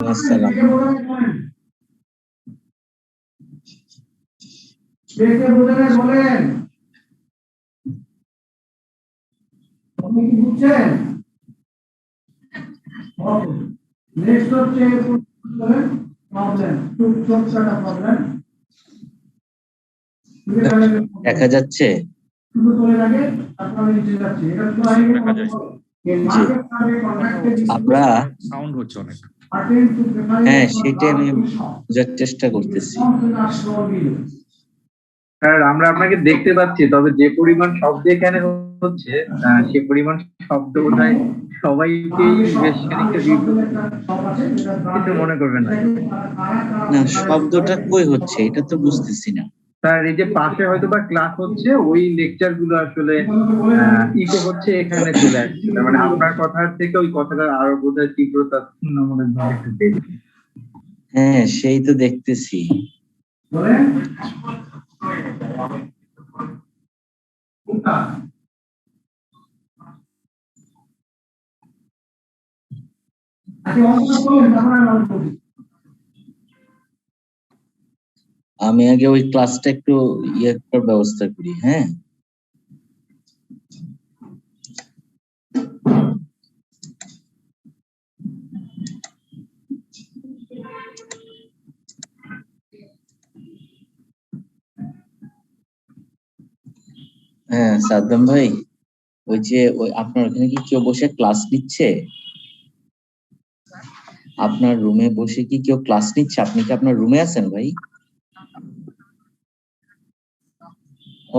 আসসালাম। বলেন আপনি কি বুঝছেন? নেক্সট হচ্ছে প্রবলেম প্রবলেম দেখা যাচ্ছে? শুধু চলে লাগে তারপরে নিচে যাচ্ছে এটা তো আমরা সাউন্ড হচ্ছে অনেক। হ্যাঁ, সেটাই আমি বোঝার চেষ্টা করতেছি। স্যার আমরা আপনাকে দেখতে পাচ্ছি, তবে যে পরিমাণ শব্দ এখানে হচ্ছে সে পরিমাণ শব্দ বোধহয় সবাইকেই বেশ খানিকটা কিছু মনে করবেন না। না, শব্দটা কই হচ্ছে এটা তো বুঝতেছি না। স্যার এই যে পাশে হয়তো বা ক্লাস হচ্ছে, ওই লেকচার গুলো আসলে ইকো হচ্ছে, এখানে চলে আসছে। তার মানে আপনার কথার থেকে ওই কথাটা আরো বোধহয় তীব্রতা তুলনামূলক ভাবে একটু বেশি। হ্যাঁ, সেই তো দেখতেছি। আমি আগে ওই ক্লাসটা একটু ইয়ে করার ব্যবস্থা করি। হ্যাঁ, হ্যাঁ সাদ্দাম ভাই, ওই যে ওই আপনার ওখানে কি কেউ বসে ক্লাস নিচ্ছে? আপনার রুমে বসে কি কেউ ক্লাস নিচ্ছে? আপনি কি আপনার রুমে আছেন ভাই?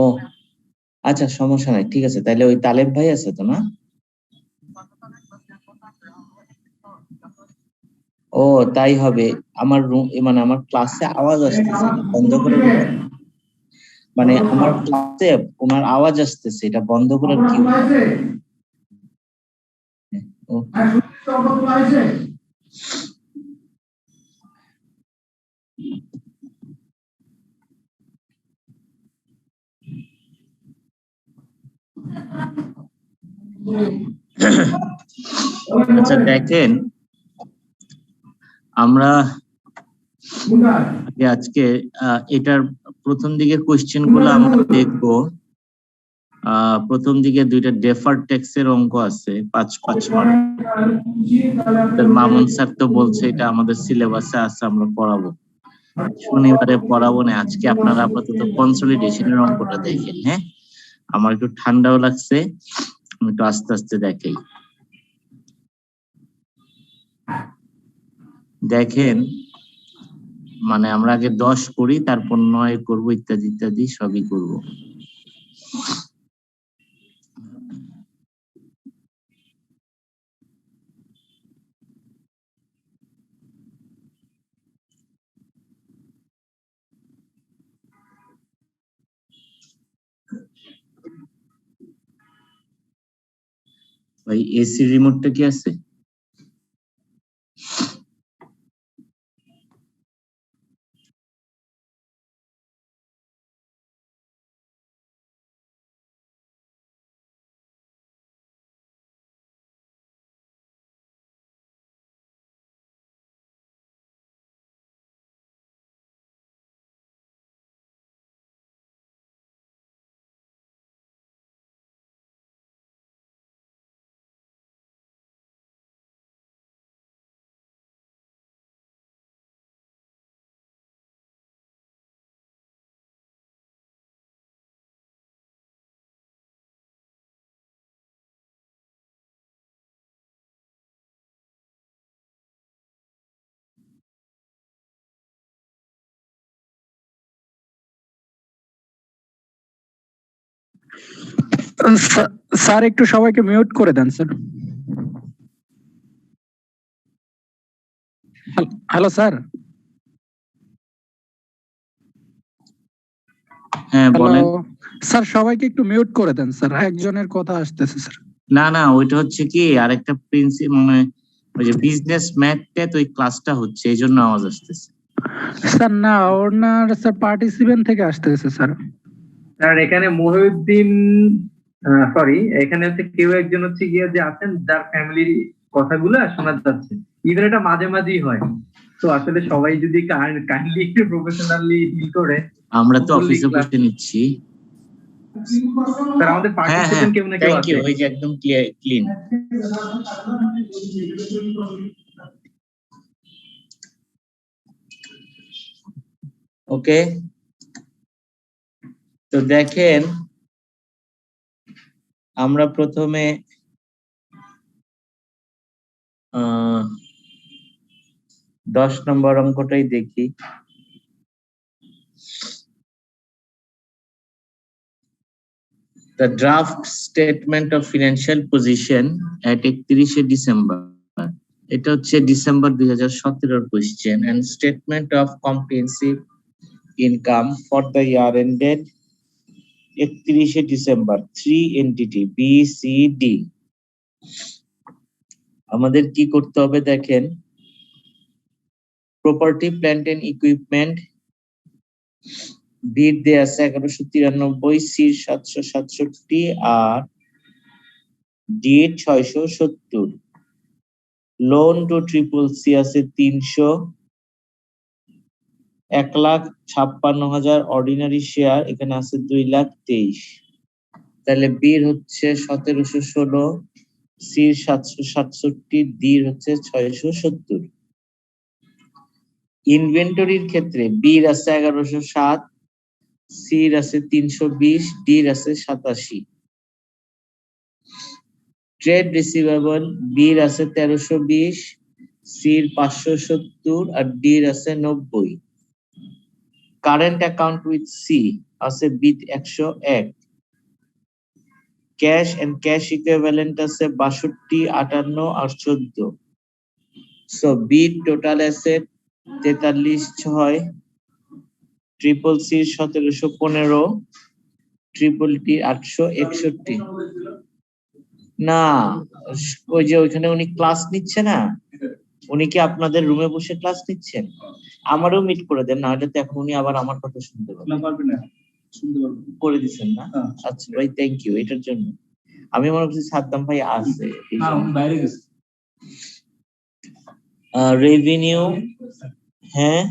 ও আচ্ছা, সমস্যা নাই, ঠিক আছে। তাহলে ওই তালেব ভাই আছে তো, না? ও তাই হবে। আমার রুম মানে আমার ক্লাসে আওয়াজ আসতেছে, বন্ধ করে দিবেন? মানে আমার ক্লাসে ওনার আওয়াজ আসতেছে, এটা বন্ধ করার কি? আচ্ছা দেখেন, আমরা আজকে এটার প্রথম দিকে কোশ্চেন গুলো আমরা দেখবো। প্রথম দিকে দুইটা ডেফার ট্যাক্সের অঙ্ক আছে 5 মার্ক। মামুন স্যার তো বলছে এটা আমাদের সিলেবাসে আছে, আমরা পড়াবো শনিবারে পড়াবো না। আজকে আপনারা আপাতত কনসলিডেশনের অঙ্কটা দেখেন। হ্যাঁ, আমার একটু ঠান্ডাও লাগছে, আমি একটু আস্তে আস্তে দেখাই। দেখেন, মানে আমরা আগে 10 করি, তারপর 9 করব, ইত্যাদি ইত্যাদি সবই করব। ভাই এসি রিমোটটা কি আছে? স্যার একটু সবাইকে মিউট করে দেন স্যার। Hello sir. হ্যাঁ বলেন স্যার, সবাইকে একটু মিউট করে দেন স্যার, একজনের কথা আসতেছে স্যার। না না, ওইটা হচ্ছে কি আরেকটা প্রিন্সিপাল, মানে ওই যে বিজনেস ম্যাথটা তো ওই ক্লাসটা হচ্ছে, এই জন্য আওয়াজ আসতেছে। স্যার না, ওনার স্যার পার্টিসিপেন্ট থেকে আসতেছে স্যার। স্যার এখানে মহিউদ্দিন, সরি, এখানে হচ্ছে কেউ একজন হচ্ছে গিয়ে যে আছেন যার ফ্যামিলির কথাগুলো শোনা যাচ্ছে, ইভেন এটা মাঝে মাঝেই হয়। তো আসলে সবাই যদি কাইন্ডলি একটু প্রফেশনালি ডিল করে। আমরা তো Fully অফিসে class- বসে নিচ্ছি। স্যার আমাদের হ্যাঁ হ্যাঁ, পার্টিসিপেন্ট কেউ না কেউ থ্যাংক আছে। ইউ, ওই যে একদম ক্লিন। ওকে, তো দেখেন আমরা প্রথমে 10 নম্বর অঙ্কটাই দেখি। The draft statement of financial position at 31 December. এটা হচ্ছে December 2017 question, and statement of comprehensive income for the year ended 31 December. 3 entity B, C, D. আমাদের কি করতে হবে দেখেন, প্রপার্টি প্ল্যান্ট এন্ড ইকুইপমেন্ট বির দেয়া আছে 1193, সির 767 আর D 670। Loan to triple C আছে 300, 1,56,000 অর্ডিনারি শেয়ার এখানে আছে 2,23,000। তাহলে বির হচ্ছে 1716, সির 767, ডির হচ্ছে 670। ইনভেন্টরির ক্ষেত্রে বির আছে 1107, সির আছে 320, ডির আছে 87। ট্রেড রিসিভেবল বির আছে 1320, সির 570 আর ডির আছে 90। কারেন্ট অ্যাকাউন্ট উইথ সি আছে বিট 101। ক্যাশ এন্ড ক্যাশ ইকুইভ্যালেন্ট আছে 62, 58 আর 14। সো বিট টোটাল অ্যাসেট 43,6, ট্রিপল সির 1715, ট্রিপল টি 861। না, ওই যে ওইখানে উনি ক্লাস নিচ্ছে না, উনি কি আপনাদের রুমে বসে ক্লাস নিচ্ছেন? আমারও মিট করে দেন না, এটাতে এখন উনি আবার আমার কথা শুনতে পারবেন না। করে দিচ্ছেন না? আচ্ছা ভাই, থ্যাংক ইউ এটার জন্য। আমি মনে করছি সাদ্দাম ভাই আছে বাইরে গেছে। রেভিনিউ, হ্যাঁ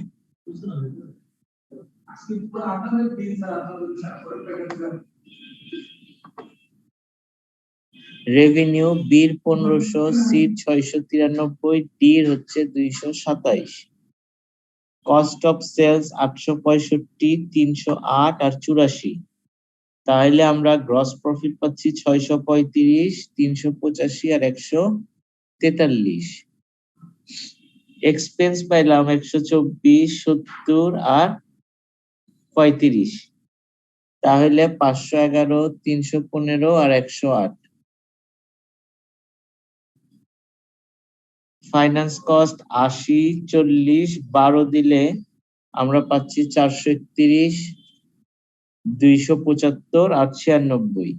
রেভিনিউ বির 1500, সির 693, ডির হচ্ছে 227। কস্ট অফ সেলস 865, 308 আর 84। তাহলে আমরা গ্রস প্রফিট পাচ্ছি 635, 385 আর 143। এক্সপেন্স পাইলাম 124, 70 আর 35। তাহলে 511, 315 আর 108। ফাইন্যান্স কস্ট 80, 40, 12 দিলে আমরা পাচ্ছি 431, 275 আর 96।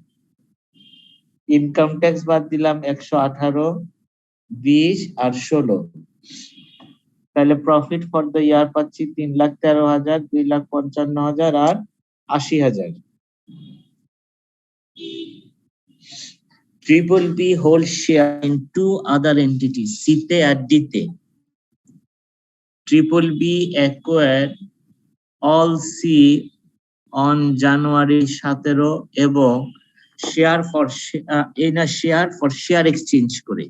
ইনকাম ট্যাক্স বাদ দিলাম 118, 20 আর 16। তাহলে প্রফিট ফর দ্য ইয়ার পাচ্ছি 3,13,000, 2,55,000 আর 80,000। Triple B hold share in two other entities সিতে আর ডিতে। Triple B acquired all C on January 17 এবং শেয়ার ফর শেয়ার এক্সচেঞ্জ করে।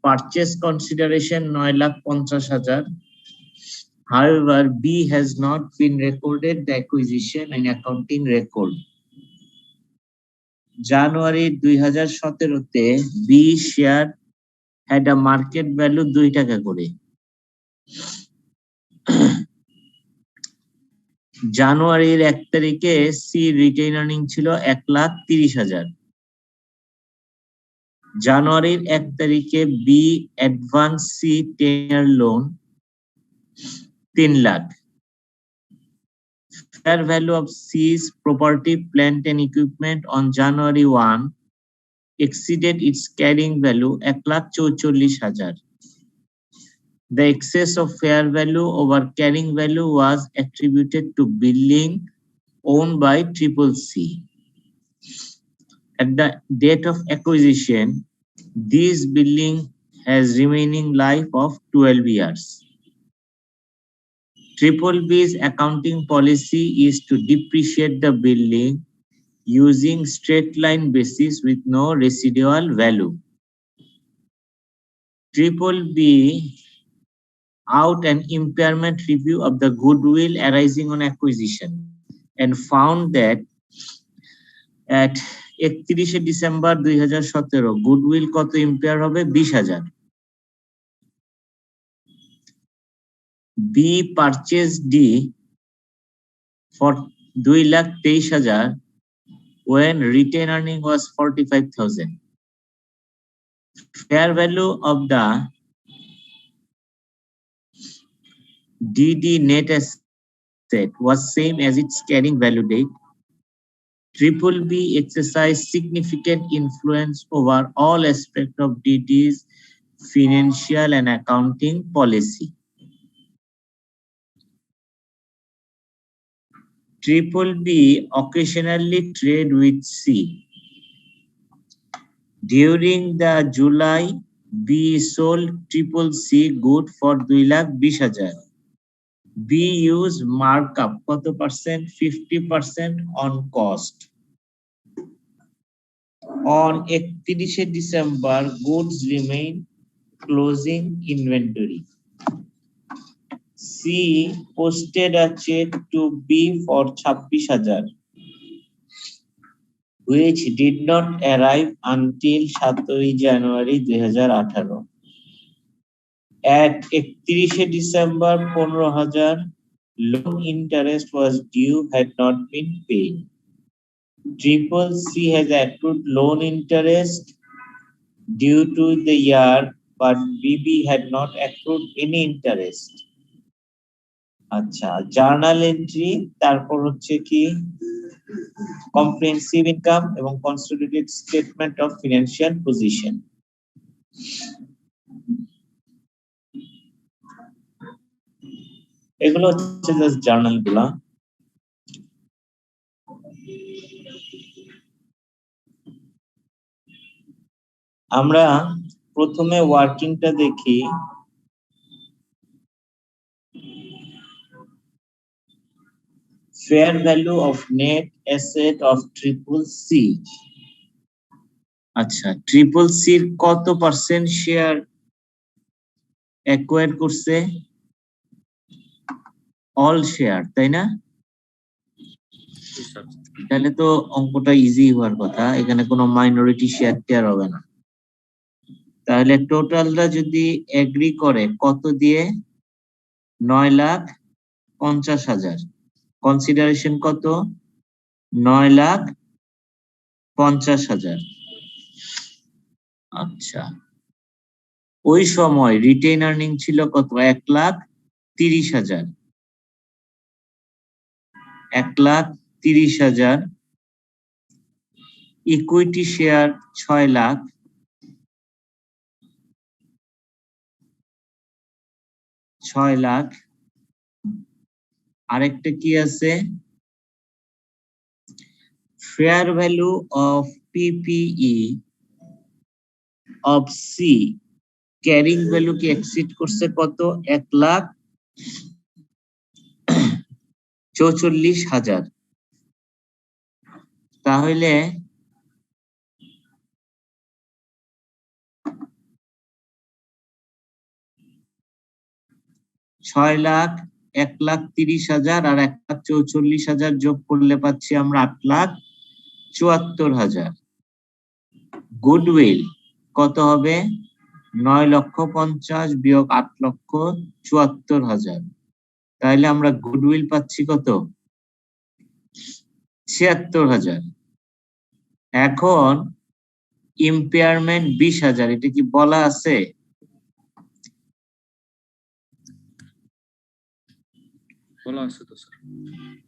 Purchase consideration 9,50,000। However, B has not been recorded the acquisition in accounting record. জানুয়ারি 2017 তে B share had a market value 2 টাকা করে। জানুয়ারির 1 তারিখে সি রিটেইন আর্নিং ছিল 1,30,000। জানুয়ারির 1 তারিখে B advance C 10-year loan 3 lakh. Fair value of C's property, plant and equipment on January 1 exceeded its carrying value 1,44,000. The excess of fair value over carrying value was attributed to building owned by Triple C. At the date of acquisition, these building has remaining life of 12 years. Triple B's accounting policy is to depreciate the building using straight line basis with no residual value. Triple B out an impairment review of the goodwill arising on acquisition and found that at 31 December 2017 goodwill কত impair হবে 20,000. B purchased D for 2,23,000 when retained earning was 45,000. Fair value of the DD net asset was same as its carrying value date. Triple B exercised significant influence over all aspects of DD's financial and accounting policy. Triple B occasionally trade with C. During the July, B sold Triple C good for 2,20,000. B used markup কত percent? 50% on cost. On 31 December, goods remain closing inventory. C posted a check to B for 26,000, which did not arrive until 7 January 2018. At 31 December, 15,000 loan interest was due had not been paid. Triple C has accrued loan interest due to the year, but BB had not accrued any interest. আচ্ছা, journal entry, তারপর হচ্ছে কি comprehensive income এবং consolidated statement of financial position. এগুলো হচ্ছে just journal গুলা। আমরা প্রথমে ওয়ার্কিংটা দেখি। Fair value of net asset of Triple C. আচ্ছা, ট্রিপল সির কত পার্সেন্ট শেয়ার অ্যাকোয়ার করছে? অল শেয়ার, তাই না? তাহলে তো অঙ্কটা ইজি হওয়ার কথা, এখানে কোনো মাইনরিটি শেয়ার টেয়ার হবে না। তাহলে টোটালটা যদি এগ্রি করে কত দিয়ে? 9,50,000। কনসিডারেশন কত? 9,50,000। আচ্ছা, ওই সময় রিটেইন আর্নিং ছিল কত? 1,30,000। 1,30,000। Equity share 6 lakh. আরেকটা কি আছে? Fair value of PPE of C carrying value কি এক্সিড করছে কত? 1,44,000। তাহলে ছয় লাখ, 1,30,000 আর 1,44,000 যোগ করলে পাচ্ছি আমরা 8,74,000। গুডউইল কত হবে? 9,50,000 বিয়োগ 8,74,000। তাহলে আমরা গুডউইল পাচ্ছি কত? 76,000। এখন ইম্পেয়ারমেন্ট 20,000, এটা কি বলা আছে?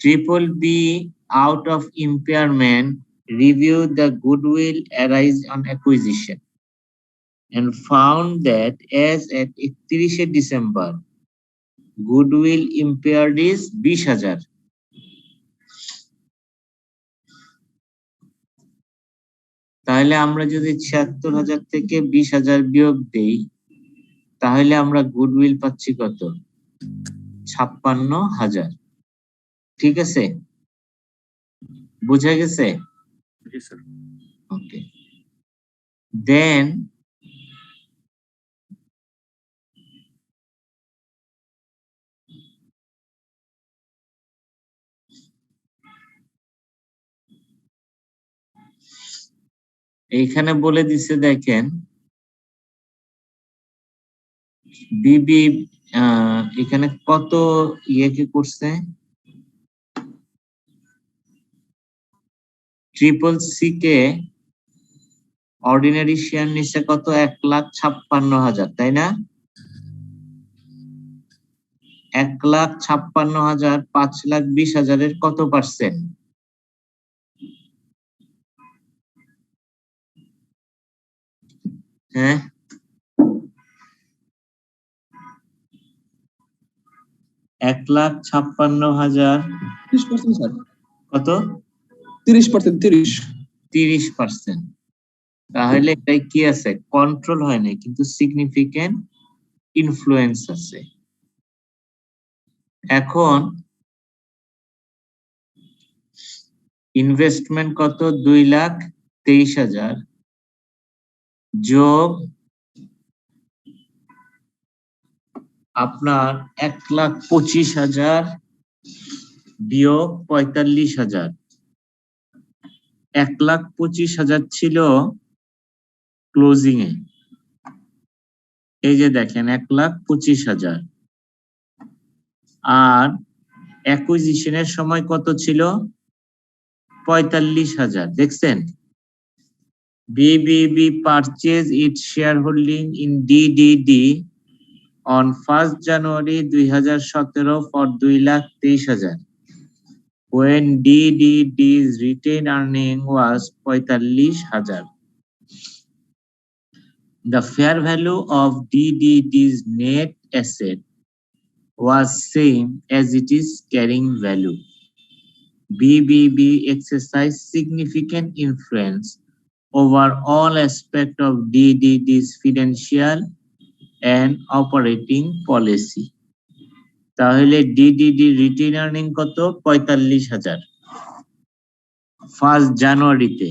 Triple B out of impairment review the goodwill arising on acquisition and found that as at 31 December goodwill impaired is 20,000. তাহলে আমরা যদি 76,000 থেকে 20,000 বিয়োগ দেই তাহলে আমরা গুডউইল পাচ্ছি কত? 56,000। ঠিক আছে, বুঝা গেছে? ওকে, দেন এইখানে বলে দিছে, দেখেন বিবি এখানে কত কি করছে, triple C K ordinary share নিচ্ছে কত? 1,56,000, তাই না? 1,56,000 5,20,000 কত পার্সেন্ট? হ্যাঁ, 1,56,000 30% স্যার, কত? 30%। 30%। তাহলে এটাই কি আছে? কন্ট্রোল হয় না, কিন্তু সিগনিফিকেন্ট ইনফ্লুয়েন্স আছে। এখন ইনভেস্টমেন্ট কত? 2,23,000 যোগ আপনার 1,25,000 বিয়োগ 45,000। 1,25,000 ছিল ক্লোজিং এ, এই যে দেখেন 1,25,000। আর অ্যাকুইজিশনের সময় কত ছিল? 45,000। দেখছেন, BBB purchase its share holding in DDD on 1st January 2017 for 2,23,000 when DDD's retained earning was 45,000. The fair value of DDD's net asset was same as it is carrying value. BBB exercised significant influence over all aspects of DDD's financial and operating policy. তাহলে ডিডিডি retain earning কত? 45,000 1st জানুয়ারিতে,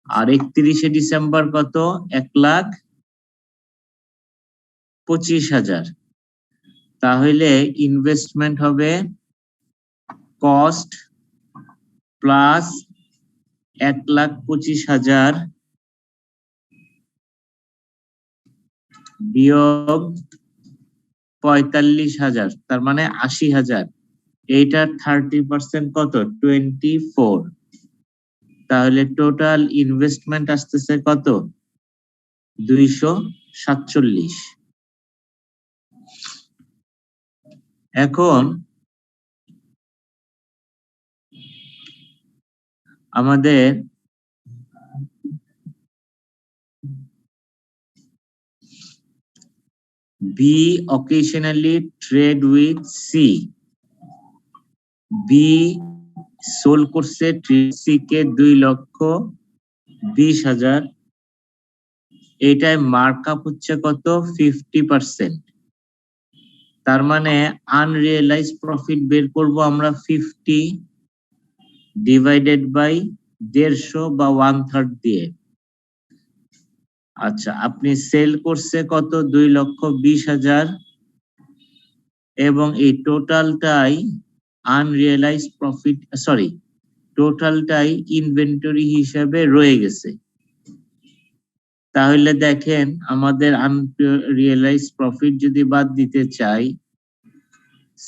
আর 31শে December কত? 1,25,000। তাহলে investment হবে cost plus 1,25,000 বিয়োগ 45,000, তার মানে 80,000। এইটার 30% কত? 24। তাহলে টোটাল ইনভেস্টমেন্ট আসতেছে কত? 247। এখন আমাদের B occasionally trade with C. B sold করছে সি কে 2,20,000। এইটায় মার্কআপ হচ্ছে কত? 50%। তার মানে আনরিয়েলাইজ প্রফিট বের করব আমরা 50 ডিভাইডেড বাই 150 বা 1/3 দিয়ে। আচ্ছা, আপনি সেল করছে কত? 2,20,000, এবং এই টোটালটাই আনরিয়েলাইজ প্রফিট, সরি, টোটালটাই ইনভেন্টরি হিসাবে রয়ে গেছে। তাহলে দেখেন আমাদের আনরিয়েলাইজ প্রফিট যদি বাদ দিতে চাই,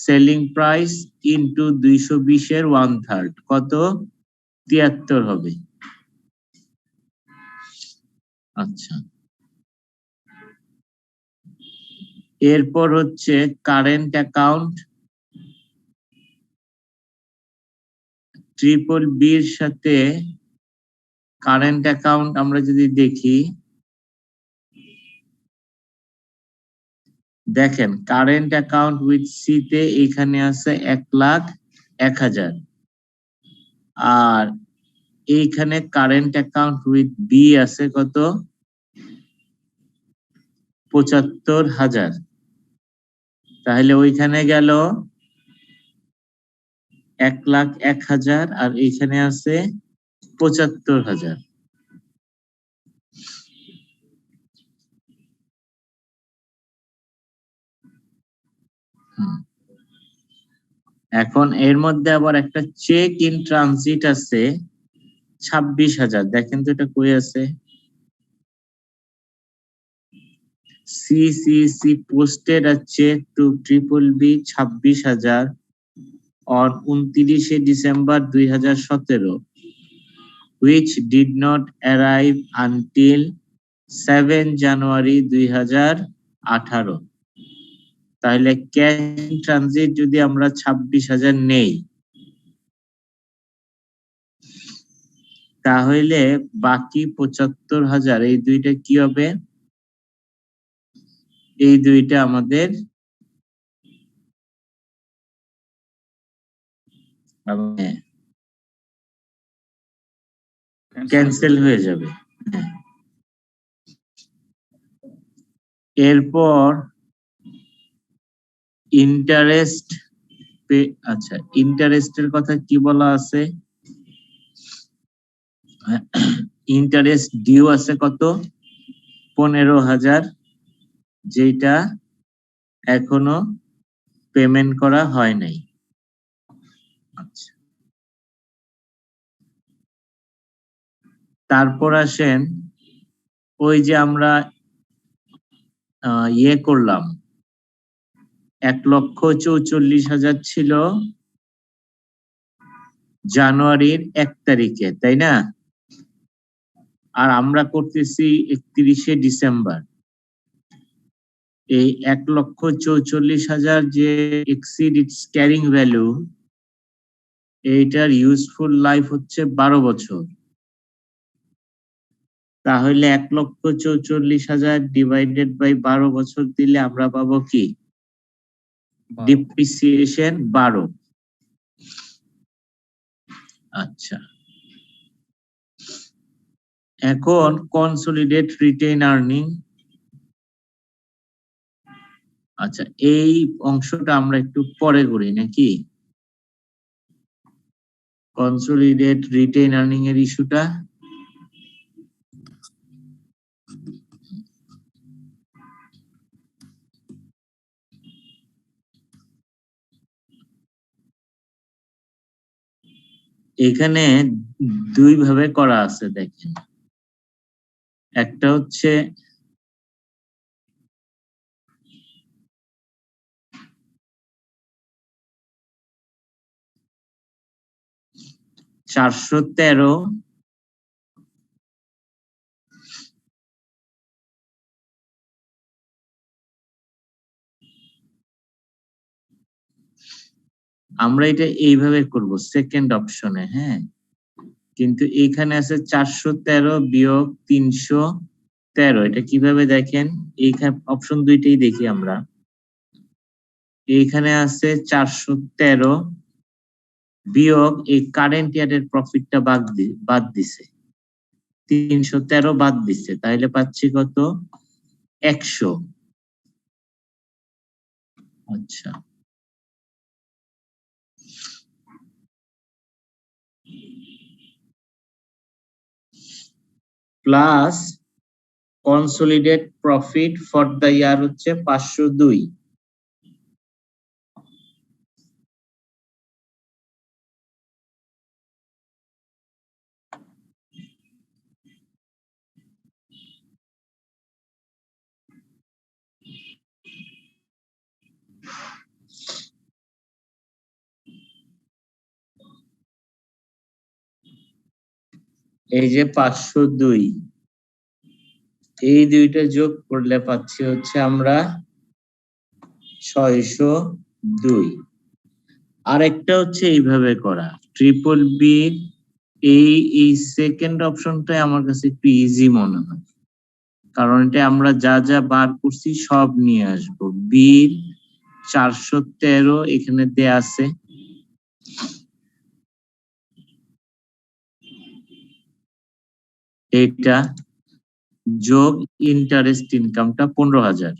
সেলিং প্রাইস ইনটু 220 এর 1/3 কত? 73 হবে। আচ্ছা, এরপর হচ্ছে কারেন্ট অ্যাকাউন্ট। ট্রিপল বির সাথে কারেন্ট অ্যাকাউন্ট আমরা যদি দেখি, দেখেন কারেন্ট অ্যাকাউন্ট উইথ সি তে এখানে আছে 1,01,000, আর এইখানে কারেন্ট অ্যাকাউন্ট উইথ বি আছে কত? ৭৫,০০০। তাহলে ওইখানে গেল ১,০০,০০০ আর এইখানে আছে ৭৫,০০০। এখন এর মধ্যে আবার একটা চেক ইন ট্রানজিট আছে ২৬,০০০। দেখেন তো এটা কই আছে? CCC posted a check to BBB 26,০০০ on 29 December 2017, which did not arrive until 7 January 2018. তাহলে ক্যাশ ইন ট্রানজিট যদি আমরা 26,০০০ নেই, তাহলে বাকি ৭৫,০০০ এই দুইটা কি হবে? এই দুইটা আমাদের ক্যান্সেল হয়ে যাবে। এরপর ইন্টারেস্ট, আচ্ছা ইন্টারেস্টের কথা কি বলা আছে? ইন্টারেস্ট ডিউ আছে কত? ১৫,০০০, যেটা এখনো পেমেন্ট করা হয় নাই। আচ্ছা, তারপর আসেন ওই যে আমরা ইয়ে করলাম ১,৪৪,০০০ ছিল জানুয়ারির ১ তারিখে, তাই না? আর আমরা করতেছি ৩১ ডিসেম্বর। এই ১,৪৪,০০০ যে এক্সিড ইটস ক্যারিং ভ্যালু, এইটার ইউজফুল লাইফ হচ্ছে ১২ বছর। তাহলে ১,৪৪,০০০ ডিভাইডেড বাই ১২ বছর দিলে আমরা পাবো কি? ডিপ্রিসিয়েশন ১২। আচ্ছা, এখন কনসলিডেট রিটেইন আর্নিং। আচ্ছা, এই অংশটা আমরা একটু পরে করি নাকি? কনসলিডেট রিটেইন আর্নিং এর ইস্যুটা এখানে দুই ভাবে করা আছে, দেখেন। একটা হচ্ছে #৪১৩ আমরা এটা এইভাবে করব সেকেন্ড অপশনে, হ্যাঁ। কিন্তু এখানে আছে ৪১৩ - ৩১৩। এটা কিভাবে দেখেন? এইখানে অপশন দুইটাই দেখি আমরা। এইখানে আছে ৪১৩ বিয়োগ এই কারেন্ট ইয়ারের প্রফিটটা বাদ দিছে, ৩১৩ বাদ দিছে, তাহলে পাচ্ছি কত? ১০০। আচ্ছা, plus consolidate profit for the ইয়ার হচ্ছে ৫০২। এই যে ৫০২, এই দুইটা যোগ করলে পাচ্ছি হচ্ছে আমরা ৬০২। আরেকটা হচ্ছে এইভাবে করা, ট্রিপল বি। এই সেকেন্ড অপশনটাই আমার কাছে একটু ইজি মনে হয়, কারণ এটা আমরা যা যা বার করছি সব নিয়ে আসবো। বির ৪১৩ এখানে দেয়া আছে, এইটা যোগ ইন্টারেস্ট ইনকামটা 15,000।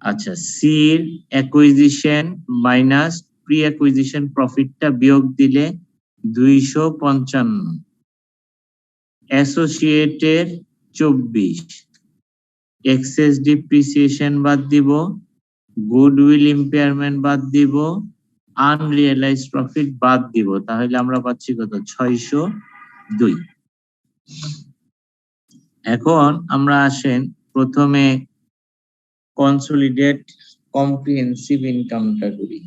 আচ্ছা, সির অ্যাকুইজিশন মাইনাস প্রি অ্যাকুইজিশন প্রফিটটা বিয়োগ দিলে 255, অ্যাসোসিয়েটের 24, এক্সেস ডিপ্রিসিয়েশন বাদ দিব, গুডউইল ইম্পেয়ারমেন্ট বাদ দিব, আনরিয়েলাইজড প্রফিট বাদ দিব, তাহলে আমরা পাচ্ছি কত? 602। এখন আমরা আসেন প্রথমে কনসলিডেট কম্প্রিহেনসিভ ইনকামটা করি।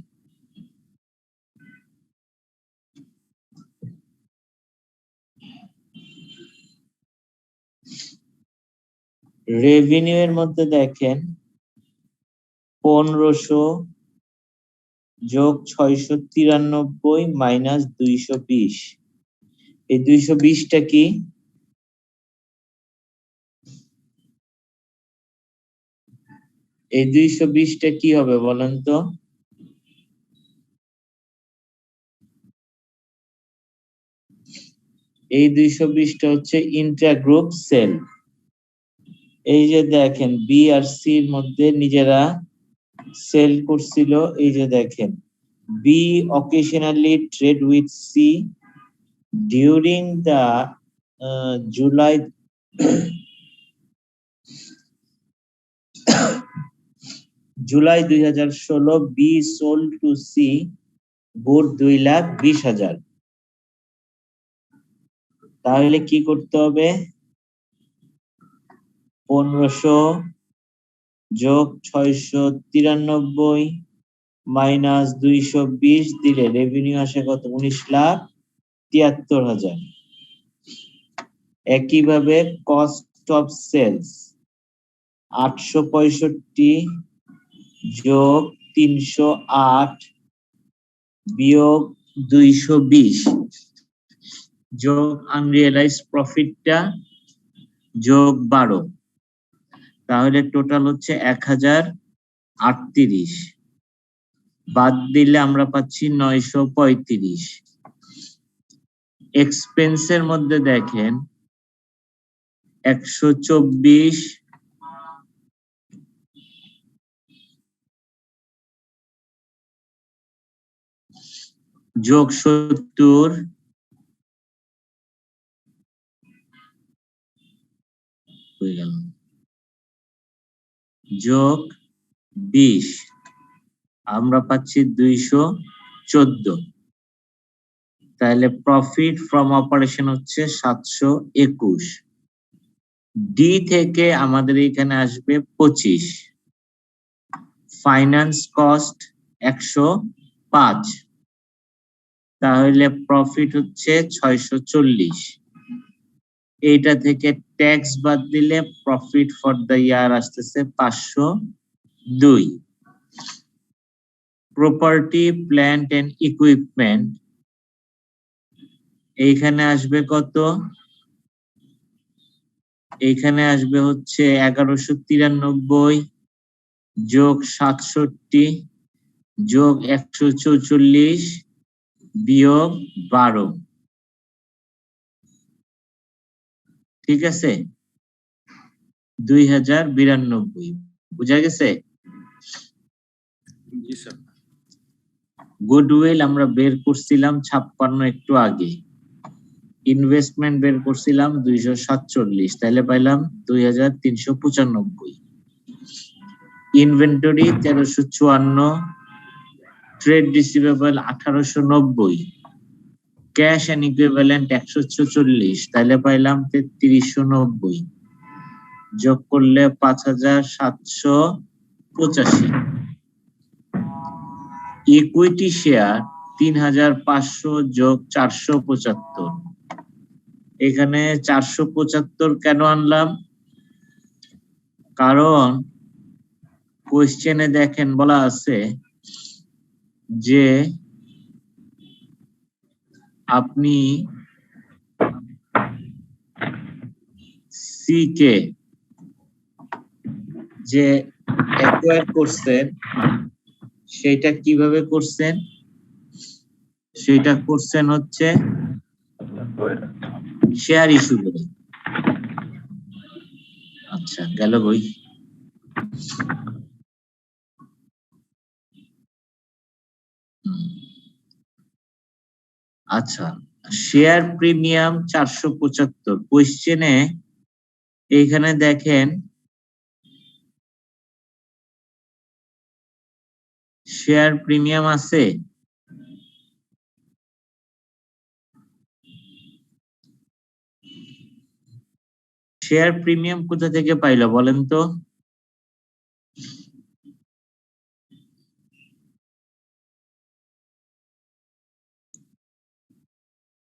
রেভিনিউ এর মধ্যে দেখেন 1500 যোগ 693 মাইনাস 220, এই 220টা কি? এই 220টা কি হবে বলেন তো? এই 220টা হচ্ছে ইন্ট্রা গ্রুপ সেল। এই যে দেখেন বি আর সি এর মধ্যে নিজেরা সেল করছিল। এই যে দেখেন B occasionally trade with C during the July July 2016 B sold to C good 2,20,000। তাহলে কি করতে হবে? 1500 যোগ 693 মাইনাস 220 দিলে রেভিনিউ আসে কত? 19,73,000। একইভাবে কস্ট অফ সেলস 865 যোগ 308 বিয়োগ 220 যোগ আনরিয়েলাইজড প্রফিটটা যোগ 12, তাহলে টোটাল হচ্ছে 1038। বাদ দিলে আমরা পাচ্ছি 935। এক্সপেন্সের মধ্যে দেখেন 124 যোগ 70 যোগ 20, আমরা পাচ্ছি 214। তাহলে প্রফিট ফ্রম অপারেশন হচ্ছে 721। ডি থেকে আমাদের এখানে আসবে 25, ফাইন্যান্স কস্ট 105, তাহলে প্রফিট হচ্ছে 640। এইটা থেকে ট্যাক্স বাদ দিলে প্রফিট ফর দ্য ইয়ার আসতেছে 502। প্রপার্টি প্ল্যান্ট এন্ড ইকুইপমেন্ট এইখানে আসবে কত? এইখানে আসবে হচ্ছে 1193 যোগ 67 যোগ 144 বিয়োগ 12, ঠিক আছে? 2092। বুঝা গেছে? জি স্যার। গুডউইল আমরা বের করছিলাম 56 একটু আগে, ইনভেস্টমেন্ট বের করছিলাম 247, তাহলে পাইলাম 2395। Inventory 1354, trade receivable 1890, cash and equivalent 146, তাহলে পাইলাম 3390, যোগ করলে 5785। ইকুইটি শেয়ার 3500 যোগ 475, এখানে 475 কেন আনলাম? কারণ কোয়েশ্চেনে দেখেন বলা আছে যে আপনি সি কে যে অ্যাকোয়ার করছেন সেটা কিভাবে করছেন? সেটা করছেন হচ্ছে শেয়ার ইস্যু করে। আচ্ছা গেল বই। আচ্ছা শেয়ার প্রিমিয়াম 475 কোশ্চেনে এইখানে দেখেন শেয়ার প্রিমিয়াম আছে? শেয়ার প্রিমিয়াম কোথা থেকে পাইলো বলেন তো?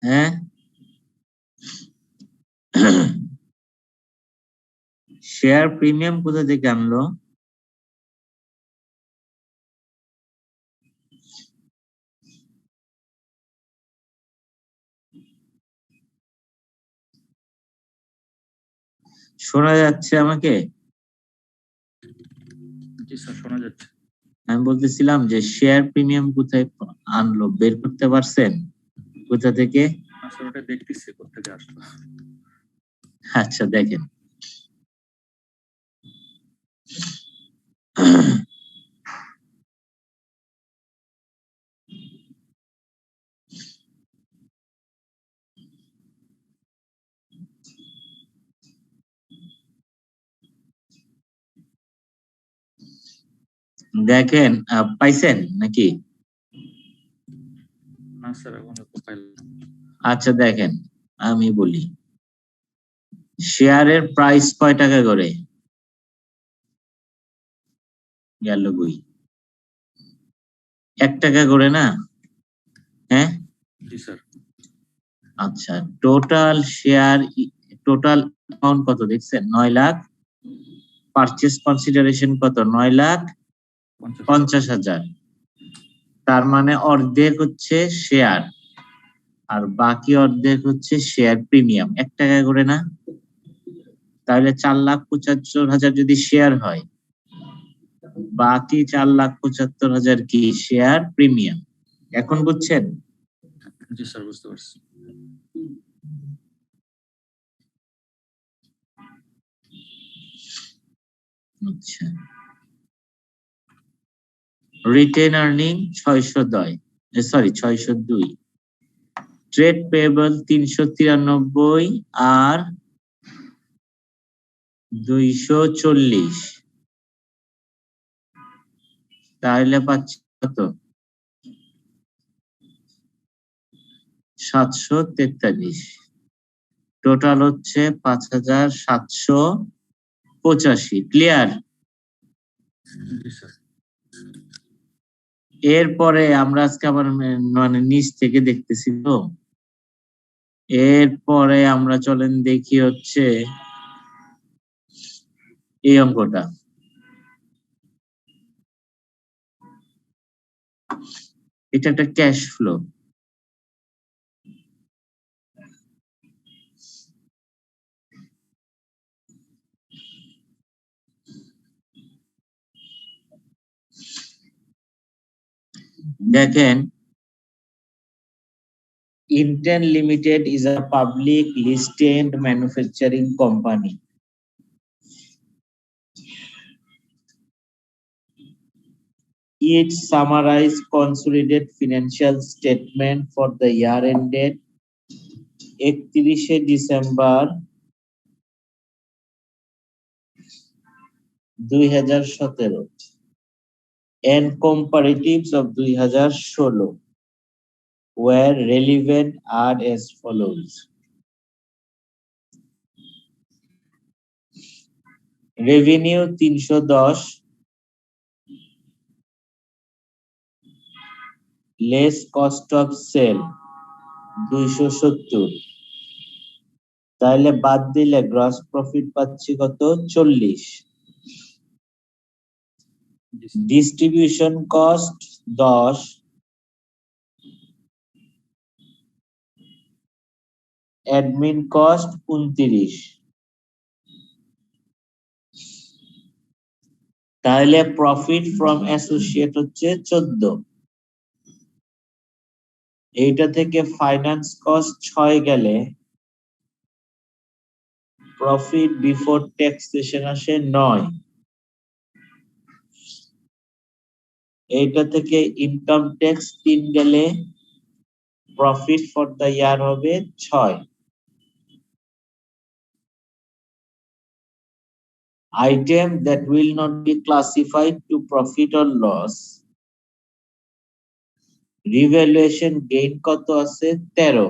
হ্যাঁ শেয়ার প্রিমিয়াম কোথা থেকে আনলো? শোনা যাচ্ছে আমাকে? জি স্যার শোনা যাচ্ছে। আমি বলতেছিলাম যে শেয়ার প্রিমিয়াম কোথায় আনলো, বের করতে পারছেন কোথা থেকে? আসলে ওটা দেখতেছি কোথা থেকে আসলো। আচ্ছা দেখেন দেখেন পাইছেন নাকি? না স্যার এখনো তো পাইলাম। আচ্ছা দেখেন আমি বলি, শেয়ারের প্রাইস কয় টাকা করে? গেল বই 1 টাকা করে না? হ্যাঁ জি স্যার। আচ্ছা টোটাল শেয়ার টোটাল অ্যামাউন্ট কত দেখছেন? 9 লাখ। পারচেজ কনসিডারেশন কত? 9,50,000। তার মানে অর্ধেক হচ্ছে শেয়ার আর বাকি অর্ধেক হচ্ছে শেয়ার প্রিমিয়াম। 1 টাকা করে না? তাহলে 4,75,000 যদি শেয়ার হয়, বাকি 4,75,000 কি শেয়ার প্রিমিয়াম। এখন বুঝছেন? জি স্যার বুঝতে পারছি। আচ্ছা রিটেন আর্নিং 602, ট্রেড পেয়েবল 393 আর 240, তাহলে পাচ্ছি কত? 743। টোটাল হচ্ছে 5,785। ক্লিয়ার? জি স্যার। এরপরে আমরা আজকে আবার মানে নিচ থেকে দেখতেছি তো, এরপরে আমরা চলেন দেখি হচ্ছে এই অঙ্কটা। এটা একটা ক্যাশ ফ্লো। দেখেন Intel Limited is a public listed manufacturing company. It summarized consolidated financial statement for the year ended 31 December 2017 and comparatives of 2016 were relevant are as follows. Revenue 310 less cost of sale 270, তাহলে বাদ দিলে gross profit পাচ্ছি কত? 40। Distribution cost 10, admin cost 29, তাহলে profit from associate হচ্ছে 14। এইটা থেকে finance cost 6 গেলে প্রফিট বিফোর ট্যাক্সেশন আসে 9। এইটা থেকে ইনকাম ট্যাক্স 3 গেলে প্রফিট ফর দ্য ইয়ার হবে 6। Item that will not be classified to profit or loss, revaluation gain কত আছে 13,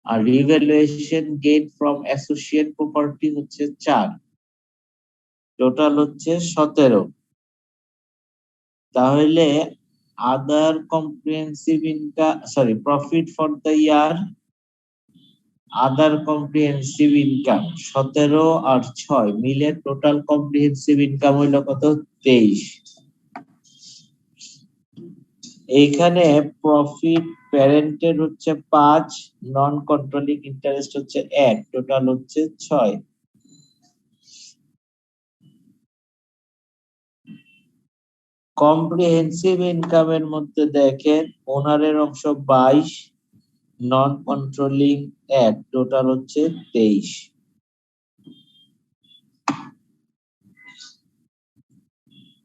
আর revaluation gain from associate property হচ্ছে 4, টোটাল হচ্ছে 17। তাহলে other comprehensive income, sorry, profit for the year other comprehensive income 17 আর 6 মিলে total comprehensive income হইল কত 23। এইখানে প্রফিট প্যারেন্টের হচ্ছে 5, নন কন্ট্রোলিং ইন্টারেস্ট হচ্ছে 1, টোটাল হচ্ছে 6। কম্প্রিহেনসিভ ইনকামের মধ্যে দেখেন ওনারের অংশ 22, নন কন্ট্রোলিং 1, টোটাল হচ্ছে 23।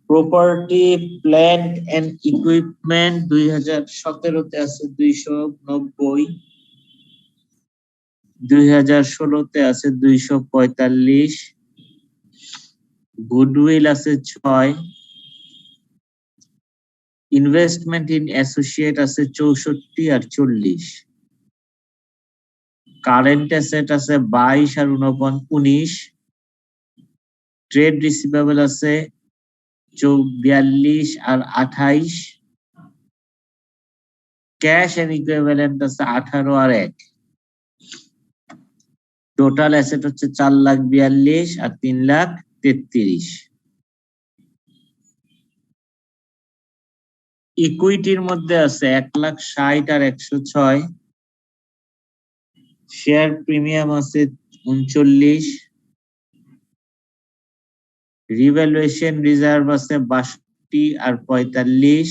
প্রপার্টি প্ল্যান্ট এন্ড ইকুইপমেন্ট 2017 তে আছে 290, 2016 তে আছে 245, গুডউইল আছে 6, ইনভেস্টমেন্ট ইন অ্যাসোসিয়েট আছে 64 আর 40, কারেন্ট অ্যাসেট আছে 22 আর 19, ট্রেড রিসিভেবল আছে 42 আর 28, ক্যাশ এন্ড ইকুইভ্যালেন্ট আছে 18 আর 1, টোটাল অ্যাসেট হচ্ছে 4,42,000 আর 3,33,000। ইকুইটির মধ্যে আছে 1,60,000 আর 106, শেয়ার প্রিমিয়াম আছে 39, রিভ্যালুয়েশন রিজার্ভ আছে 62 আর 45,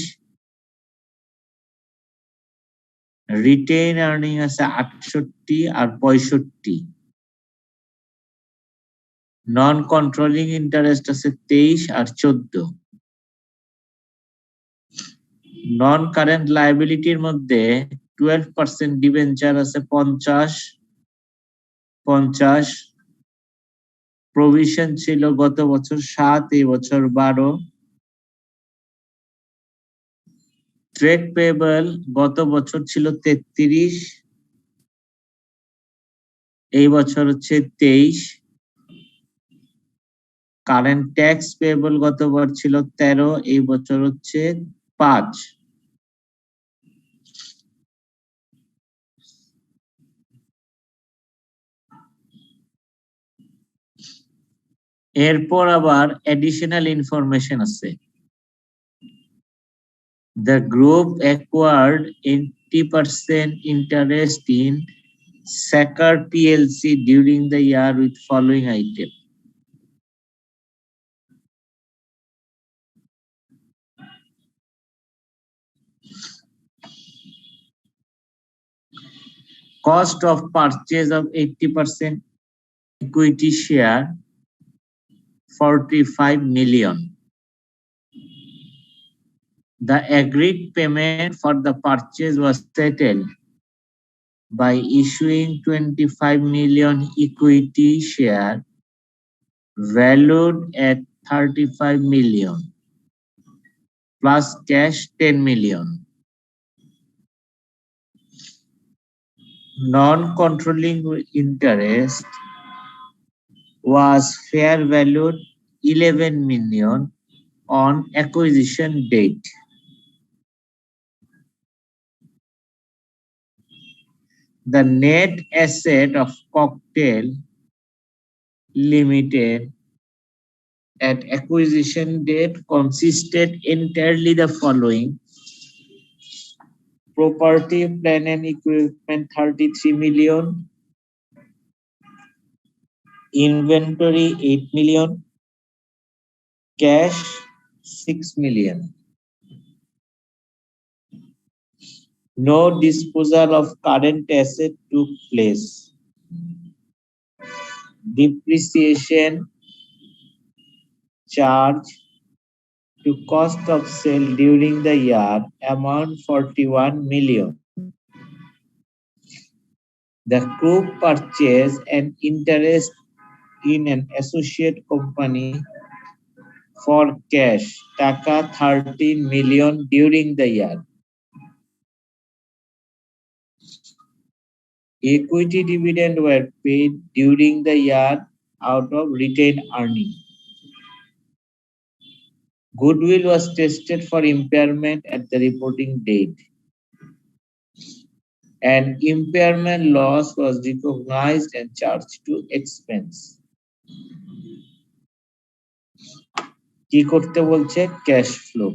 রিটেইন আর্নিং আছে 68 আর 65, নন কন্ট্রোলিং ইন্টারেস্ট আছে 23 আর 14। নন কারেন্ট লায়াবিলিটির মধ্যে 12% ডিবেঞ্চার আছে 50, প্রভিশন ছিল গত বছর 7, এই বছর 12, ট্রেড পেয়েবল গত বছর ছিল 33, এই বছর হচ্ছে 23, কারেন্ট ট্যাক্স পেয়েবল গতবার ছিল 13, এই বছর হচ্ছে 5। এরপর আবার এডিশনাল ইনফরমেশন আছে। The group acquired 80% interest in Sacker PLC during the year with following item. Cost of purchase of 80% equity share 45 million. The agreed payment for the purchase was settled by issuing 25 million equity share valued at 35 million plus cash 10 million. Non-controlling interest was fair valued 11 million on acquisition date. The net asset of Cocktail Limited at acquisition date consisted entirely the following: property, plant and equipment 33 million, inventory 8 million, cash 6 million. No disposal of current asset took place. Depreciation charge to cost of sale during the year amount 41 million. The group purchased an interest in an associate company for cash taka 13 million during the year. Equity dividend were paid during the year out of retained earning. Goodwill was tested for impairment at the reporting date. An impairment loss was recognized and charged to expense. কি করতে বলছে? Cash flow.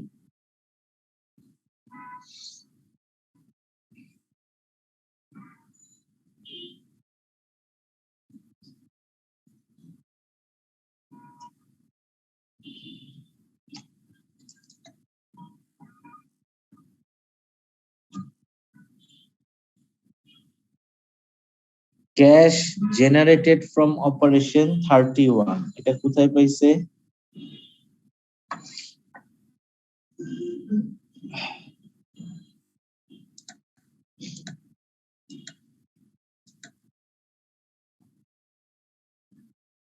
Cash generated from operation 31. এটা কোথায় পাইছে?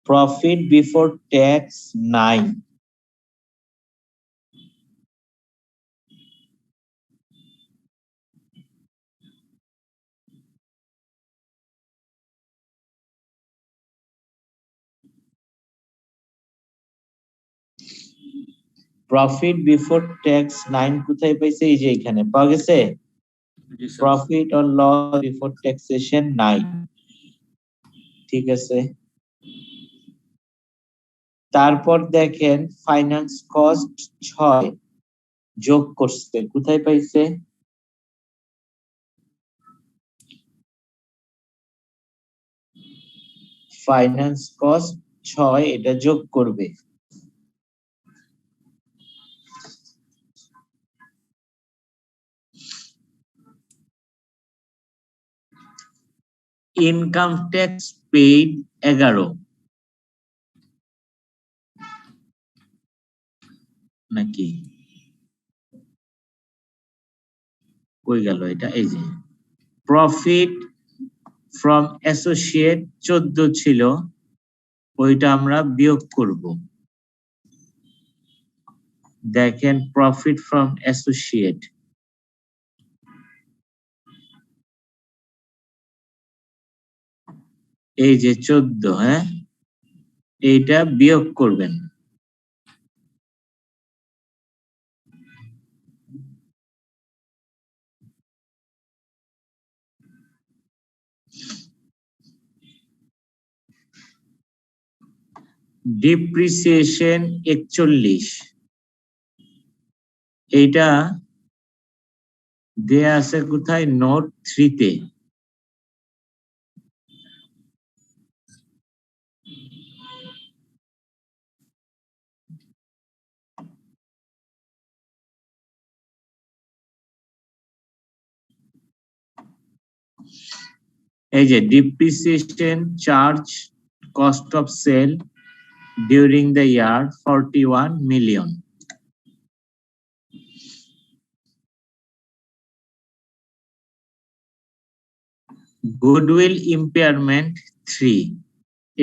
Profit before tax 9. Profit before tax 9 কোথায় পাইছে? এই যে এখানে পাওয়া গেছে। জি sir. Profit or loss before taxation 9. ঠিক আছে। তারপর দেখেন ফাইন্যান্স কস্ট 6 যোগ করছে। কোথায় পাইছে? ফাইন্যান্স কস্ট 6 এটা যোগ করবে। ইনকাম ট্যাক্স পেইড 11 নাকি কই গেল এটা? এই যে প্রফিট ফ্রম অ্যাসোসিয়েট 14 ছিল, ওইটা আমরা বিয়োগ করব। দেখেন প্রফিট ফ্রম অ্যাসোসিয়েট এই যে 14, হ্যাঁ, এইটা বিয়োগ করবেন। ডিপ্রিসিয়েশন 41, এইটা দেয়া আছে কোথায়? নোট 3 তে। এই যে depreciation charge cost of sale during the year 41 million. Goodwill impairment 3.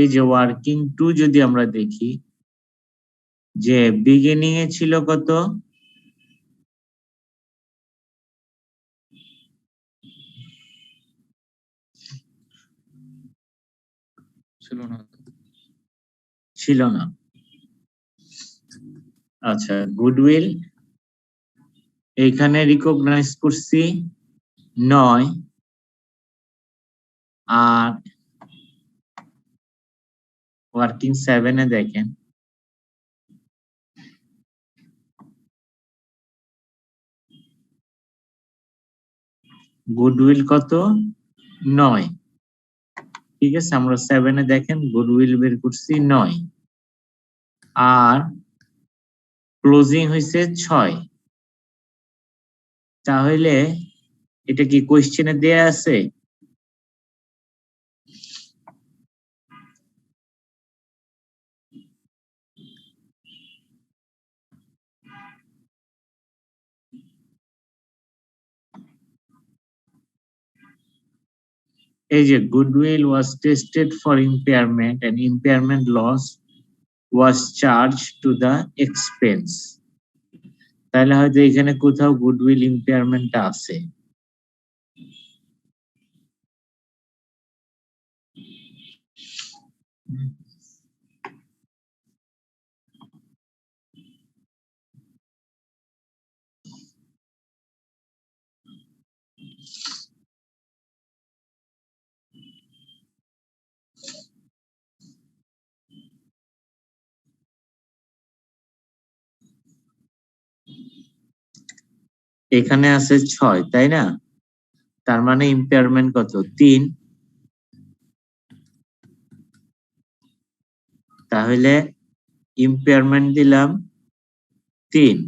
এই যে ওয়ার্কিং 2 যদি আমরা দেখি, যে বিগিনিং এ ছিল কত? ছিল না। আচ্ছা, গুডউইল এইখানে রিকগনাইজ করছি 9, আর ওয়ার্কিং 7 এ দেখেন গুডউইল কত? 9। ঠিক আছে, আমরা 7 এ দেখেন গুডউইল বের করছি 9, আর ক্লোজিং হইছে 6। তাহলে এটা কি কোশ্চেনে দেয়া আছে? এই যে goodwill was tested for impairment and impairment loss was charged to the expense. তাহলে হয়তো এখানে কোথাও গুডউইল ইম্পেয়ারমেন্টটা আছে। এখানে আছে 6, তাই না? তার মানে ইম্পেয়ারমেন্ট কত? 3। তাহলে ইম্পেয়ারমেন্ট দিলাম 3।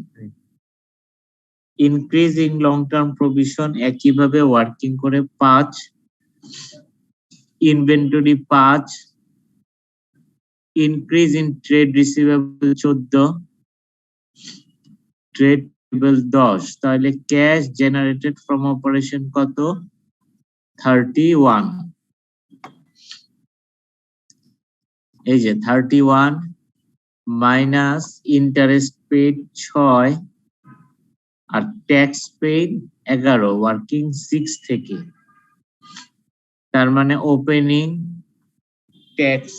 Increase in long term provision একইভাবে ওয়ার্কিং করে 5, inventory 5, increase in trade receivable 14, trade payable 10। তাহলে ক্যাশ জেনারেটেড ফ্রম অপারেশন কত? 31। এই যে 31 মাইনাস ইন্টারেস্ট পেড 6 আর ট্যাক্স পেড 11 ওয়ার্কিং 6 থেকে। তার মানে opening tax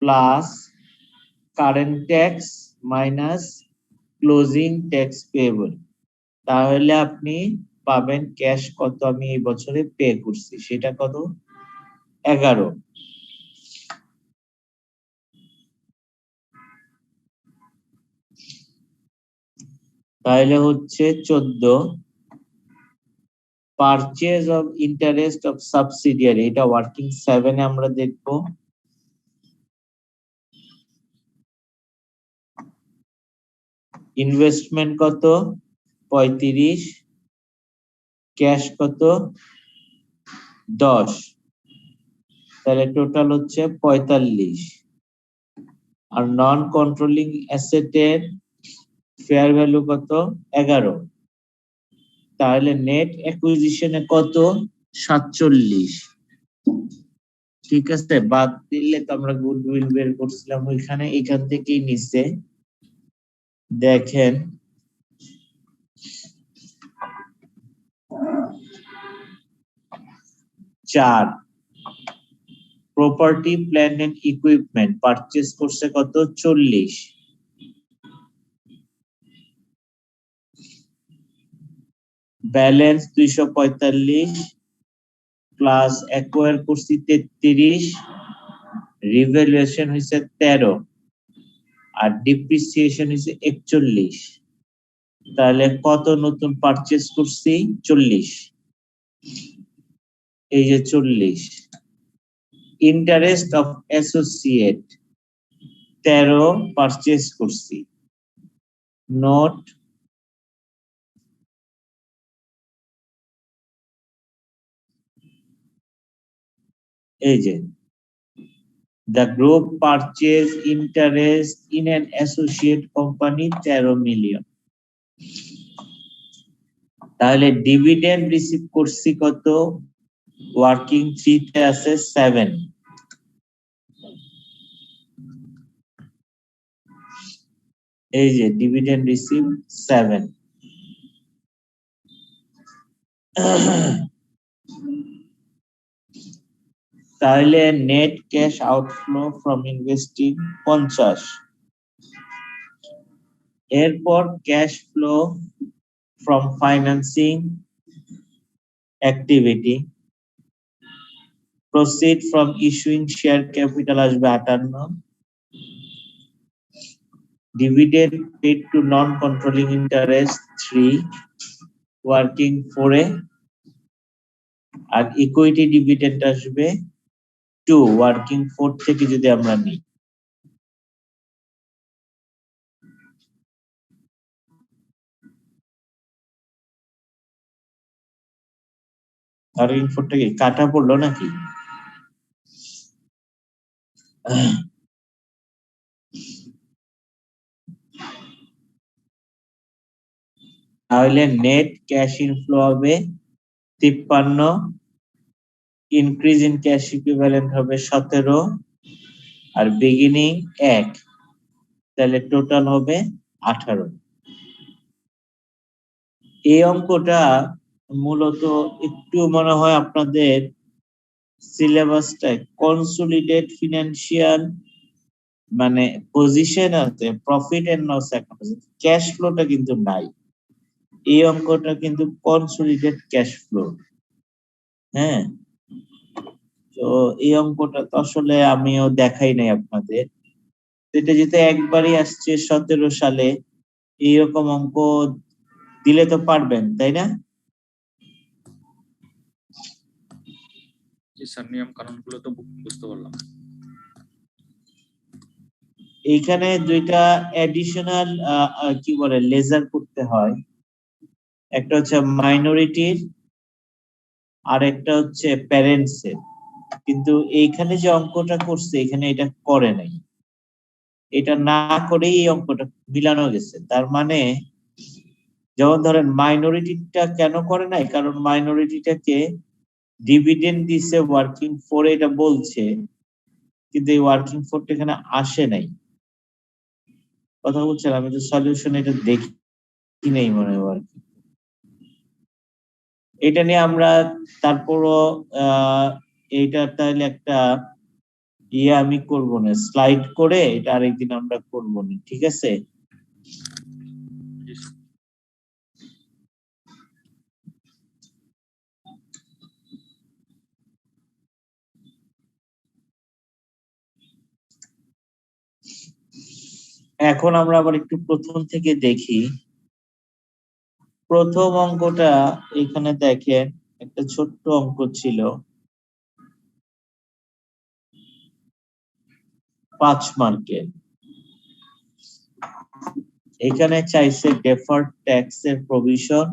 plus current tax minus closing tax payable. তাহলে আপনি পাবেন ক্যাশ কত আমি এই বছরে পে করছি, সেটা কত? 11। তাহলে হচ্ছে 14। Purchase of interest of subsidiary, এটা ওয়ার্কিং 7 এ আমরা দেখব। ইনভেস্টমেন্ট কত? 35। ক্যাশ কত? 10। তাহলে টোটাল হচ্ছে 45। আর নন কন্ট্রোলিং অ্যাসেটের ফেয়ার ভ্যালু কত? 11। তাহলে নেট অ্যাকুইজিশনে কত? 47। ঠিক আছে, বাদ দিলে তো আমরা গুডউইল বের করছিলাম ওইখানে, এখান থেকেই নিচে দেখেন চার property plant and equipment purchase করছে কত? 40। ব্যালেন্স 245 প্লাস অ্যাকোয়ার করছি 33, রিভ্যালুয়েশন হইছে 13 আর ডিপ্রিসিয়েশন হইছে 41। তাহলে কত নতুন পারচেজ করছি? 40। এই যে 40। ইন্টারেস্ট অফ অ্যাসোসিয়েট 13 পারচেজ করছি। নোট এই যে the group purchase interest in an associate company 13 million. তাহলে ডিভিডেন্ড রিসিভ করছি কত? ওয়ার্কিং 3 তে আছে 7। এই যে ডিভিডেন্ড রিসিভ 7। তাহলে net cash outflow from investing 50। এরপর cash flow from financing activity, proceed from issuing share capital আসবে 58, ডিভিডেন্ড পেড টু নন কন্ট্রোলিং ইন্টারেস্ট 3 ওয়ার্কিং 4 এ, আর ইকুইটি ডিভিডেন্ড আসবে 2 ওয়ার্কিং 4 থেকে যদি আমরা নিই। টার্গেট ফোরটা কি কাটা পড়লো নাকি? তাহলে নেট ক্যাশ ইনফ্লো হবে 53, ইনক্রিজ ইন ক্যাশ ইকুইভ্যালেন্ট হবে 17, আর বিগিনিং 1, তাহলে টোটাল হবে 18। এই অঙ্কটা মূলত একটু মনে হয় আপনাদের সিলেবাসটা কনসোলিডেট ফিনান্সিয়াল মানে পজিশন আছে, profit and loss account, cash ফ্লোটা কিন্তু নাই। এই অঙ্কটা কিন্তু কনসোলিডেট ক্যাশ ফ্লো। হ্যাঁ, তো এই অঙ্কটা তো আসলে আমিও দেখাই নাই আপনাদের। এটা যেহেতু একবারই আসছে 17 সালে, এইরকম অঙ্ক দিলে তো পারবেন, তাই না? জি স্যার, নিয়ম কানুনগুলো তো বুঝতে পারলাম। এইখানে দুইটা অ্যাডিশনাল কি বলে লেজার করতে হয়, একটা হচ্ছে মাইনরিটির আর একটা হচ্ছে প্যারেন্টস এর। কিন্তু এইখানে যে অঙ্কটা করছে এখানে এটা করে নাই, এটা না করেই এই অঙ্কটা মিলানো গেছে। তার মানে যেমন ধরেন মাইনরিটিটা কেন করে নাই, কারণ মাইনরিটিটাকে ডিভিডেন্ড দিছে ওয়ার্কিং ফোর, এটা বলছে, কিন্তু এই ওয়ার্কিং ফোরটা এখানে আসে নাই। কথা বলছেন? আমি তো সলিউশন এটা দেখি নাই মনে হয়। এটা নিয়ে আমরা তারপরও এইটা তাহলে একটা আমি করবো না, স্লাইড করে এটা আরেকদিন আমরা করবো না, ঠিক আছে? জি স্যার। এখন আমরা আবার একটু প্রথম থেকে দেখি। প্রথম অঙ্কটা এখানে দেখেন, একটা ছোট্ট অঙ্ক ছিল 5 মার্কের। এখানে চাইছে ডেফার্ড ট্যাক্স এর প্রভিশন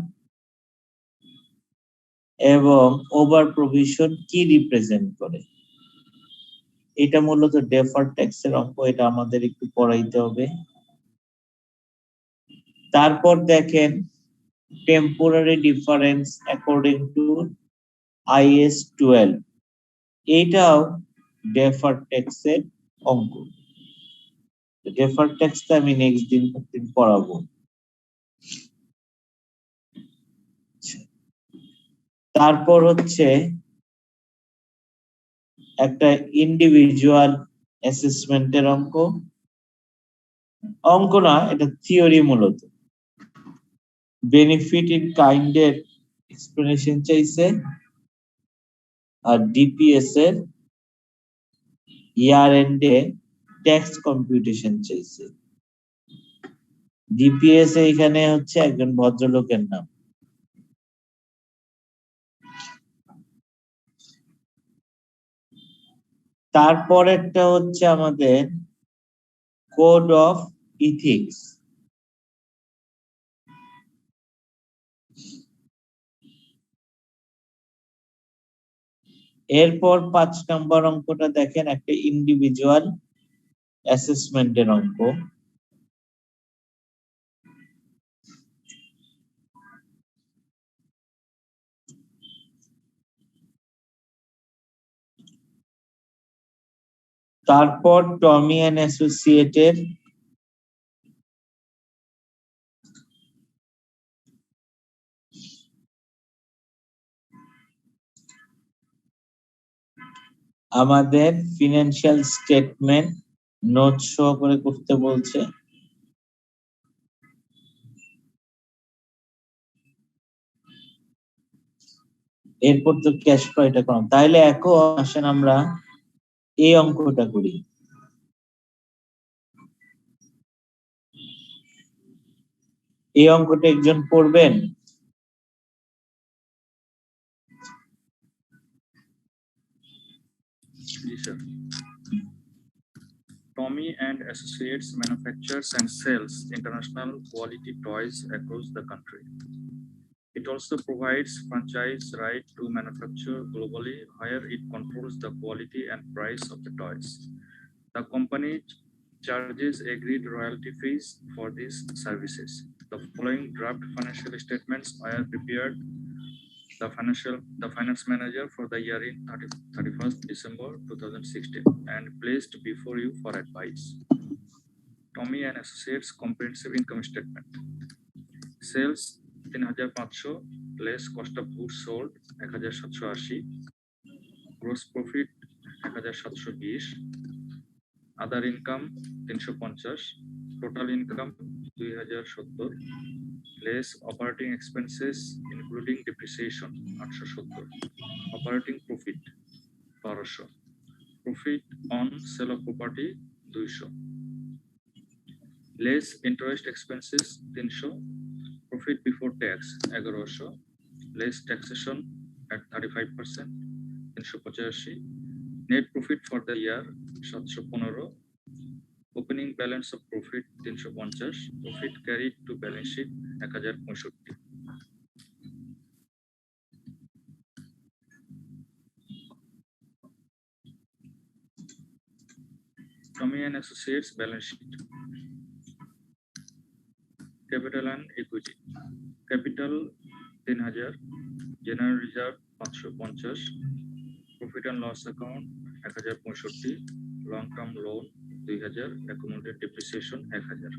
এবং ওভার প্রভিশন কি রিপ্রেজেন্ট করে। এটা মূলত ডেফার্ড ট্যাক্স এর অঙ্ক, এটা আমাদের একটু পড়াইতে হবে। তারপর দেখেন temporary difference according to IS 12, এইটাও ডেফার্ড ট্যাক্স এর অঙ্ক। ডেফার্ড ট্যাক্সটা আমি নেক্সট দিন পড়াবো। তারপর হচ্ছে একটা ইন্ডিভিজুয়াল অ্যাসেসমেন্টের অঙ্ক, অঙ্ক না এটা থিওরি মূলত। বেনিফিট ইন কাইন্ড এর এক্সপ্লেনেশন চাইছে, আর ডিপিএস এর ইয়ার এন্ডে ট্যাক্স কম্পিউটেশন চাইছে। ডিপিএস এখানে হচ্ছে একজন ভদ্রলোকের নাম। তারপর একটা হচ্ছে আমাদের কোড অফ ইথিক্স। এরপর 5 নম্বর অঙ্কটা দেখেন, একটা ইন্ডিভিজুয়াল অ্যাসেসমেন্টের অঙ্ক। তারপর টমি অ্যান্ড অ্যাসোসিয়েটের আমাদের ফিনান্সিয়াল স্টেটমেন্ট নোট সহকারে করতে বলছে। এরপর তো ক্যাশ ফ্লো, এটা কম। তাহলে এখন আসেন আমরা এই অঙ্কটা করি। এই অঙ্কটা একজন পড়বেন? জি sir. Tommy and Associates manufactures and sells international quality toys across the country. It also provides franchise right to manufacture globally where it controls the quality and price of the toys. The company charges agreed royalty fees for these services. The following draft financial statements are prepared the finance manager for the year in 31st December 2016 and placed before you for advice. Tommy and Associates comprehensive income statement. Sales 3,500 less cost of goods sold 1,780, gross profit 1,720, other income 350, total income 2,070, less operating expenses including depreciation 870, operating profit 1200, profit on sale of property 200, less interest expenses 300, profit before tax 1100, less taxation at 35% 385, net profit for the year 715, opening balance of profit 350, profit carried to balance sheet 1065. Tommy and Associates balance sheet. Capital and equity. Capital 3,000, general reserve 550, profit and loss account 1065, long term loan 2,000, accumulated depreciation 1,000,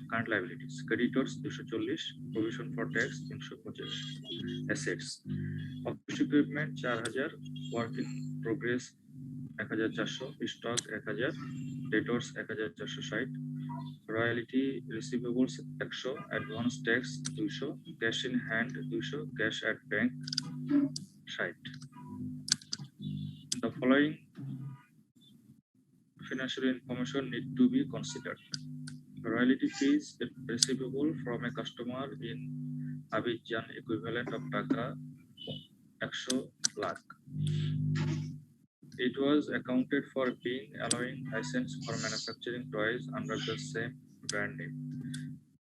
current liabilities, creditors 240, provision for tax 325, assets, office equipment 4,000, work in progress 1,400, stock 1,000, debtors 1,460, royalty receivables 100, advance tax 200, cash in hand 200, cash at bank 60. The following financial information need to be considered. Royalty fees receivable from a customer in Abidjan equivalent of Taka 100 lakh. It was accounted for being allowing license for manufacturing toys under the same brand name.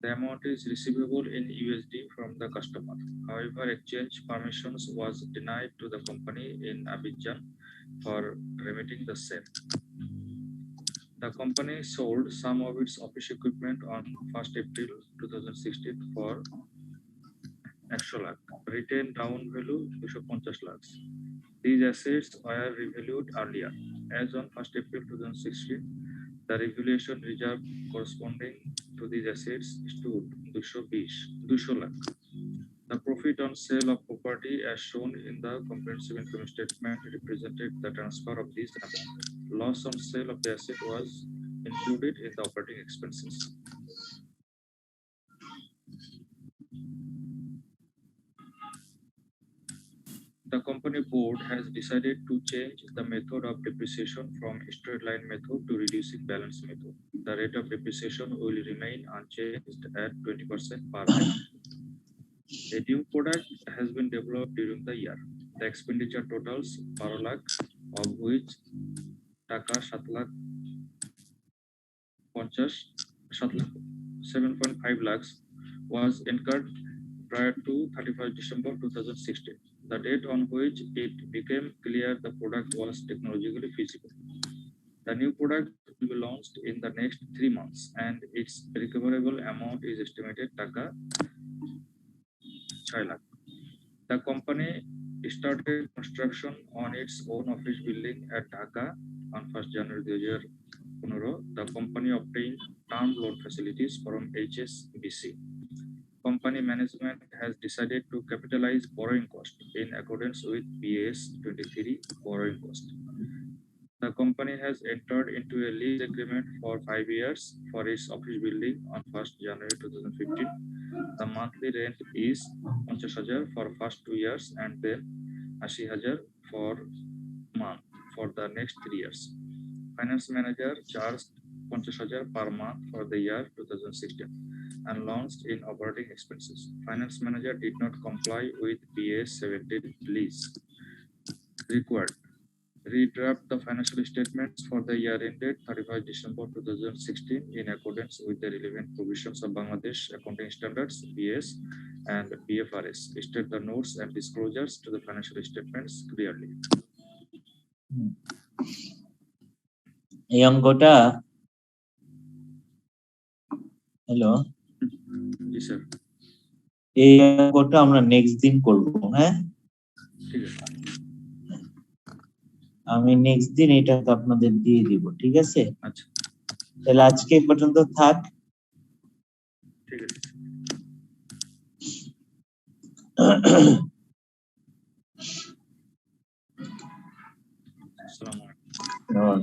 The amount is receivable in USD from the customer. However, exchange permissions was denied to the company in Abidjan for remitting the same. The company sold some of its office equipment on 1st April 2016 for 100 lakh. Retained down value 250 lakhs. These assets were revalued earlier. As on 1st April 2016, the revaluation reserve corresponding to these assets stood 200 lakh. The profit on sale of property as shown in the comprehensive income statement represented the transfer of these amounts. Loss on sale of the asset was included in the operating expenses. The company board has decided to change the method of depreciation from straight line method to reducing balance method. The rate of depreciation will remain unchanged at 20% per annum. A new product has been developed during the year. The expenditure totals 12 lakh, of which Taka 7.5 lakhs was incurred prior to 31st December 2016, the date on which it became clear the product was technologically feasible. The new product will be launched in the next 3 months and its recoverable amount is estimated Taka 6 lakh. The company started construction on its own office building at Dhaka on 1st January 2015. The company obtained term loan facilities from HSBC. Company management has decided to capitalize borrowing cost in accordance with BS 23 borrowing cost. The company has entered into a lease agreement for 5 years for its office building on 1st January 2015. The monthly rent is 50,000 for first 2 years and then 80,000 for month for the next 3 years. Finance manager charged 50,000 per month for the year 2016 and launched in operating expenses. Finance manager did not comply with BS 17 lease. Required. Redraft the financial statements for the year ended 31st December 2016 in accordance with the relevant provisions of Bangladesh Accounting Standards BS and BFRS. State the notes and disclosures to the financial statements clearly. এই অঙ্কটা hello Yes, sir. এই অঙ্কটা আমরা next দিন করব। হ্যাঁ, ঠিক আছে। আমি নেক্সট দিন এটা আপনাদের দিয়ে দিব, ঠিক আছে? আচ্ছা, তাহলে আজকে এই পর্যন্ত থাক। ঠিক আছে। আসসালামু আলাইকুম।